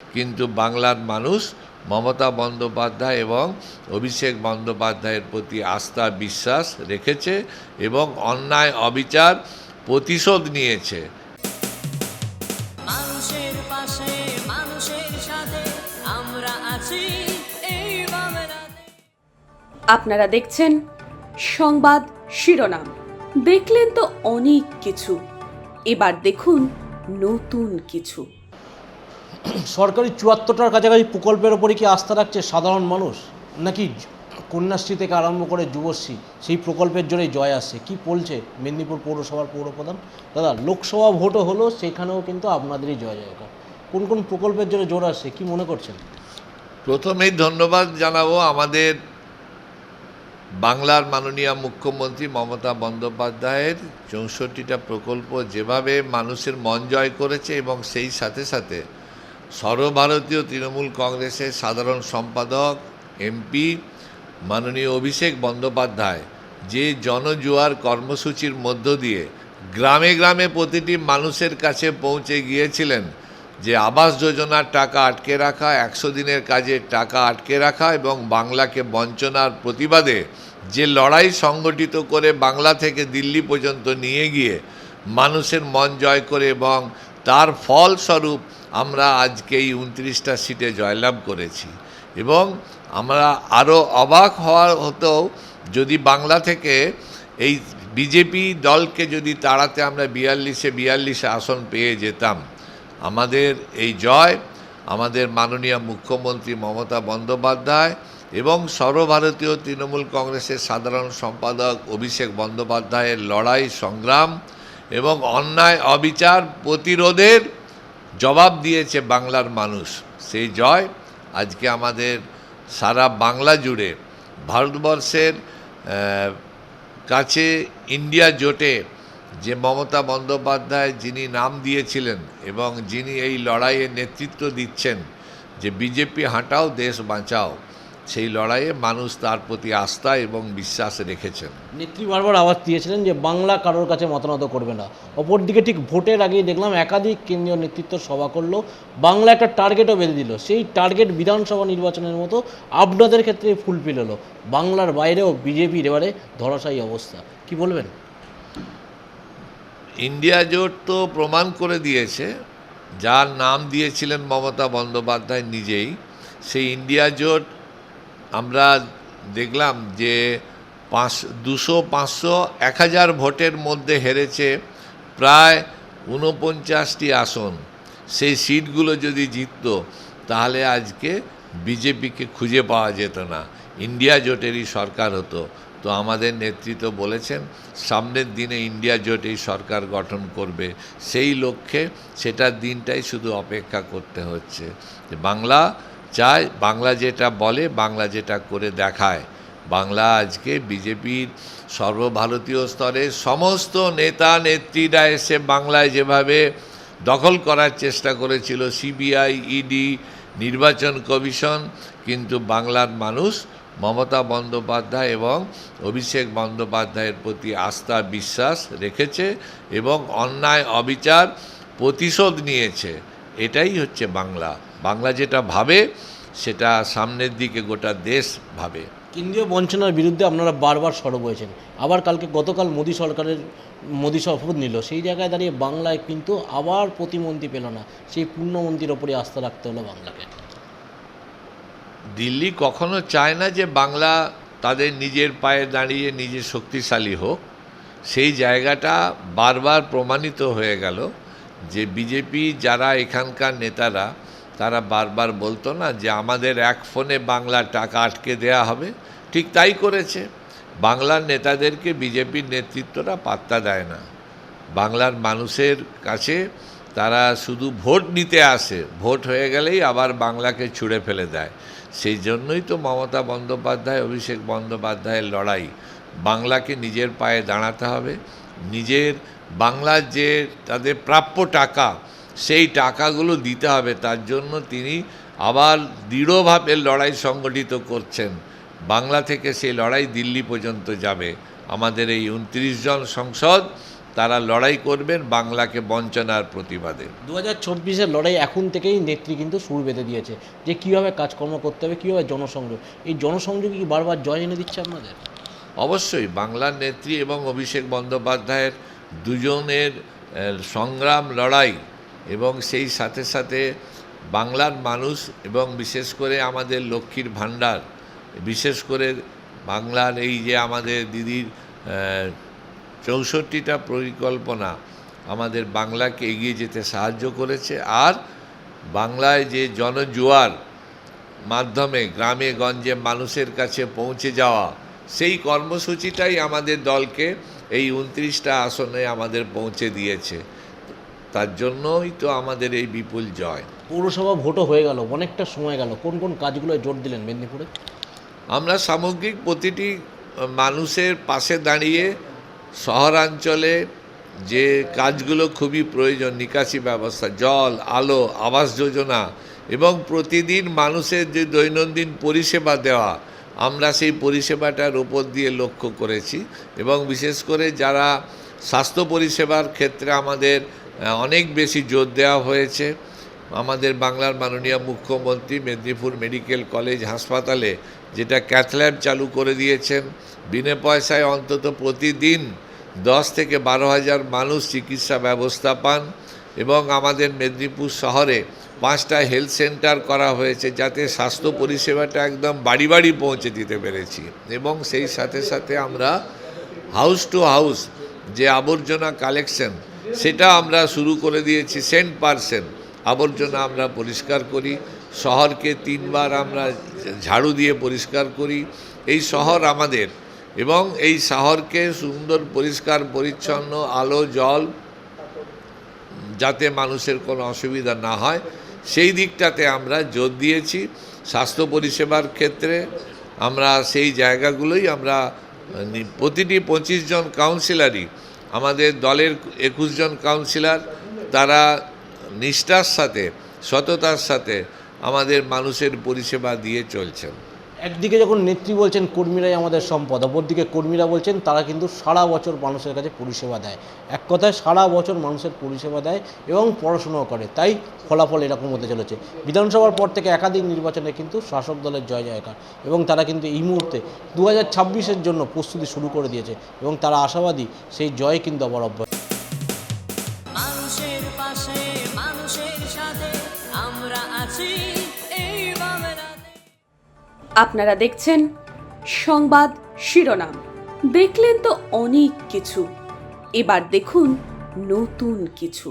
কিন্তু বাংলার মানুষ মমতা বন্দ্যোপাধ্যায় এবং অভিষেক বন্দ্যোপাধ্যায়ের প্রতি আস্থা বিশ্বাস রেখেছে এবং অন্যায় অবিচার প্রতিশোধ নিয়েছে। মানুষের পাশে মানুষের সাথে আমরা আছি এই বাংলাতে। আপনারা দেখছেন সংবাদ শিরোনাম। দেখলেন তো অনেক কিছু, এবার দেখুন নতুন কিছু। সরকারি ৭৪টার কাছাকাছি প্রকল্পের ওপরে কি আস্থা রাখছে সাধারণ মানুষ, নাকি কন্যাশ্রী থেকে আরম্ভ করে যুবশ্রী সেই প্রকল্পের জোরেই জয় আসছে? কি বলছে মেদিনীপুর পৌরসভার পৌরপ্রধান? দাদা, লোকসভা ভোটও হলো, সেখানেও কিন্তু আপনাদেরই জয় জয়কার। কোন কোন প্রকল্পের জোরে জোর আসছে কি মনে করছেন? প্রথমেই ধন্যবাদ জানাবো আমাদের বাংলার মাননীয় মুখ্যমন্ত্রী মমতা বন্দ্যোপাধ্যায়ের ৬৪টা প্রকল্প যেভাবে মানুষের মন জয় করেছে এবং সেই সাথে সাথে সর্বভারতীয় তৃণমূল কংগ্রেসের সাধারণ সম্পাদক এমপি মাননীয় অভিষেক বন্দ্যোপাধ্যায় যে জনজোয়ার কর্মসূচির মধ্য দিয়ে গ্রামে গ্রামে প্রতিটি মানুষের কাছে পৌঁছে গিয়েছিলেন, যে আবাস যোজনার টাকা আটকে রাখা, ১০০ দিনের কাজের টাকা আটকে রাখা এবং বাংলাকে বঞ্চনার প্রতিবাদে যে লড়াই সংগঠিত করে বাংলা থেকে দিল্লি পর্যন্ত নিয়ে গিয়ে মানুষের মন জয় করে এবং তার ফলস্বরূপ আমরা আজকে এই ২৯টা সিটে জয়লাভ করেছি। এবং আমরা আরও অবাক হওয়ার হতো যদি বাংলা থেকে এই বিজেপি দলকে যদি তাড়াতে আমরা ৪২ আসন পেয়ে যেতাম। আমাদের এই জয় আমাদের মাননীয় মুখ্যমন্ত্রী মমতা বন্দ্যোপাধ্যায় এবং সর্বভারতীয় তৃণমূল কংগ্রেসের সাধারণ সম্পাদক অভিষেক বন্দ্যোপাধ্যায়ের লড়াই সংগ্রাম এবং অন্যায় অবিচার প্রতিরোধের জবাব দিয়েছে বাংলার মানুষ। সেই জয় আজকে আমাদের সারা বাংলা জুড়ে ভারতবর্ষের কাছে ইন্ডিয়া জোটে যে মমতা বন্দ্যোপাধ্যায় যিনি নাম দিয়েছিলেন এবং যিনি এই লড়াইয়ে নেতৃত্ব দিচ্ছেন, যে বিজেপি হাঁটাও দেশ বাঁচাও, সেই লড়াইয়ে মানুষ তার প্রতি আস্থা এবং বিশ্বাস রেখেছেন। নেত্রী বারবার আওয়াজ দিয়েছিলেন যে বাংলা কারোর কাছে মতানত করবে না। অপরদিকে ঠিক ভোটের আগেই দেখলাম একাধিক কেন্দ্রীয় নেতৃত্ব সভা করলো, বাংলা একটা টার্গেটও বেঁধে দিল। সেই টার্গেট বিধানসভা নির্বাচনের মতো আপনাদের ক্ষেত্রে ফুলফিল হলো। বাংলার বাইরেও বিজেপির এবারে ধরাশায়ী অবস্থা, কি বলবেন? ইন্ডিয়া জোট তো প্রমাণ করে দিয়েছে, যার নাম দিয়েছিলেন মমতা বন্দ্যোপাধ্যায় নিজেই, সেই ইন্ডিয়া জোট আমরা দেখলাম যে 200, 500, 1000 ভোটের মধ্যে হেরেছে প্রায় 49টি আসন। সেই সিটগুলো যদি জিতত তাহলে আজকে বিজেপিকে খুঁজে পাওয়া যেত না, ইন্ডিয়া জোটেরই সরকার হতো। তো আমাদের নেতৃত্ব বলেছেন সামনের দিনে ইন্ডিয়া জোট এই সরকার গঠন করবে, সেই লক্ষ্যে সেটার দিনটাই শুধু অপেক্ষা করতে হচ্ছে। যে বাংলা চায়, বাংলা যেটা বলে, বাংলা যেটা করে দেখায়। বাংলা আজকে বিজেপির সর্বভারতীয় স্তরে সমস্ত নেতা নেত্রীরা এসে বাংলায় যেভাবে দখল করার চেষ্টা করেছিল, সিবিআই, ইডি, নির্বাচন কমিশন, কিন্তু বাংলার মানুষ মমতা বন্দ্যোপাধ্যায় এবং অভিষেক বন্দ্যোপাধ্যায়ের প্রতি আস্থা বিশ্বাস রেখেছে এবং অন্যায় অবিচার প্রতিশোধ নিয়েছে। এটাই হচ্ছে বাংলা। বাংলা যেটা ভাবে সেটা সামনের দিকে গোটা দেশ ভাবে। কেন্দ্রীয় বঞ্চনার বিরুদ্ধে আপনারা বারবার সরব হয়েছেন, আবার গতকাল মোদী শপথ নিল, সেই জায়গায় দাঁড়িয়ে বাংলায় কিন্তু আবার প্রতিমন্ত্রী পেল না, সেই পূর্ণমন্ত্রীর ওপরে আস্থা রাখতে হলো বাংলাকে। দিল্লি কখনো চায় না যে বাংলা তাদের নিজের পায়ে দাঁড়িয়ে নিজে শক্তিশালী হোক। সেই জায়গাটা বারবার প্রমাণিত হয়ে গেল যে বিজেপি যারা এখানকার নেতারা, তারা বারবার বলতো না যে আমাদের এক ফোনে বাংলার টাকা আটকে দেয়া হবে, ঠিক তাই করেছে। বাংলার নেতাদেরকে বিজেপির নেতৃত্বরা পাত্তা দেয় না। বাংলার মানুষের কাছে তারা শুধু ভোট নিতে আসে, ভোট হয়ে গেলেই আবার বাংলাকে ছুঁড়ে ফেলে দেয়। সেই জন্যই তো মমতা বন্দ্যোপাধ্যায়, অভিষেক বন্দ্যোপাধ্যায়ের লড়াই। বাংলাকে নিজের পায়ে দাঁড়াতে হবে, নিজের বাংলার যে তাদের প্রাপ্য টাকা, সেই টাকাগুলো দিতে হবে। তার জন্য তিনি আবার দৃঢ়ভাবে লড়াই সংগঠিত করছেন। বাংলা থেকে সেই লড়াই দিল্লি পর্যন্ত যাবে। আমাদের এই 29 জন সংসদ তারা লড়াই করবেন বাংলাকে বঞ্চনার প্রতিবাদে। 2024-এর লড়াই এখন থেকেই নেত্রী কিন্তু সুর বেঁধে দিয়েছে যে কীভাবে কাজকর্ম করতে হবে, কীভাবে জনসংযোগ, এই জনসংযোগ কি বারবার জয় এনে দিচ্ছে আপনাদের? অবশ্যই বাংলার নেত্রী এবং অভিষেক বন্দ্যোপাধ্যায়ের দুজনের সংগ্রাম লড়াই এবং সেই সাথে সাথে বাংলার মানুষ এবং বিশেষ করে আমাদের লক্ষ্মীর ভাণ্ডার, বিশেষ করে বাংলার এই যে আমাদের দিদির 64টা পরিকল্পনা আমাদের বাংলাকে এগিয়ে যেতে সাহায্য করেছে। আর বাংলায় যে জনজোয়ার মাধ্যমে গ্রামে গঞ্জে মানুষের কাছে পৌঁছে যাওয়া, সেই কর্মসূচিটাই আমাদের দলকে এই 29টা আসনে আমাদের পৌঁছে দিয়েছে। তার জন্যই তো আমাদের এই বিপুল জয়। পৌরসভা ভোটও হয়ে গেল, অনেকটা সময় গেল, কোন কোন কাজগুলোয় জোর দিলেন মেদিনীপুরে? আমরা সামগ্রিক প্রতিটি মানুষের পাশে দাঁড়িয়ে শহরাঞ্চলে যে কাজগুলো খুবই প্রয়োজন, নিকাশি ব্যবস্থা, জল, আলো, আবাস যোজনা এবং প্রতিদিন মানুষের যে দৈনন্দিন পরিষেবা দেওয়া, আমরা সেই পরিষেবাটার উপর দিয়ে লক্ষ্য করেছি। এবং বিশেষ করে যারা স্বাস্থ্য পরিষেবার ক্ষেত্রে আমাদের অনেক বেশি জোর দেওয়া হয়েছে। আমাদের বাংলার মাননীয় মুখ্যমন্ত্রী মেদিনীপুর মেডিকেল কলেজ হাসপাতালে যেটা ক্যাথ ল্যাব চালু করে দিয়েছেন, বিনা পয়সায় অন্তত প্রতিদিন 10 থেকে 12,000 মানুষ চিকিৎসা ব্যবস্থা পান। এবং আমাদের মেদিনীপুর শহরে 5টা হেলথ সেন্টার করা হয়েছে, যাতে স্বাস্থ্য পরিষেবাটা একদম বাড়ি বাড়ি পৌঁছে দিতে পেরেছি। এবং সেই সাথে সাথে আমরা হাউস টু হাউস যে আবর্জনা কালেকশন, সেটা আমরা শুরু করে দিয়েছি। 100% আবর্জনা আমরা পরিষ্কার করি, শহরকে 3 বার আমরা ঝাড়ু দিয়ে পরিষ্কার করি। এই শহর আমাদের, এবং এই শহরকে সুন্দর পরিষ্কার পরিচ্ছন্ন, আলো জল যাতে মানুষের কোনো অসুবিধা না হয়, সেই দিকটাতে আমরা জোর দিয়েছি। স্বাস্থ্য পরিষেবার ক্ষেত্রে আমরা সেই জায়গাগুলোই আমরা প্রতিটি 25 জন কাউন্সিলরই, আমাদের দলের 21 জন কাউন্সিলর, তারা নিষ্ঠার সাথে সততার সাথে আমাদের মানুষের পরিষেবা দিয়ে চলছেন। একদিকে যখন নেত্রী বলছেন কর্মীরাই আমাদের সম্পদ, অপরদিকে কর্মীরা বলছেন তারা কিন্তু সারা বছর মানুষের কাছে পরিষেবা দেয়। এক কথায় সারা বছর মানুষের পরিষেবা দেয় এবং পড়াশুনো করে, তাই ফলাফল এরকম হতে চলেছে। বিধানসভার পর থেকে একাধিক নির্বাচনে কিন্তু শাসক দলের জয় জয়কার, এবং তারা কিন্তু এই মুহূর্তে 2026-এর জন্য প্রস্তুতি শুরু করে দিয়েছে এবং তারা আশাবাদী সেই জয় কিন্তু আবার অব্যাহত। মানুষের পাশে মানুষের সাথে আমরা আছি এই বাংলাতে। আপনারা দেখছেন সংবাদ শিরোনাম। দেখলেন তো অনেক কিছু, এবার দেখুন নতুন কিছু।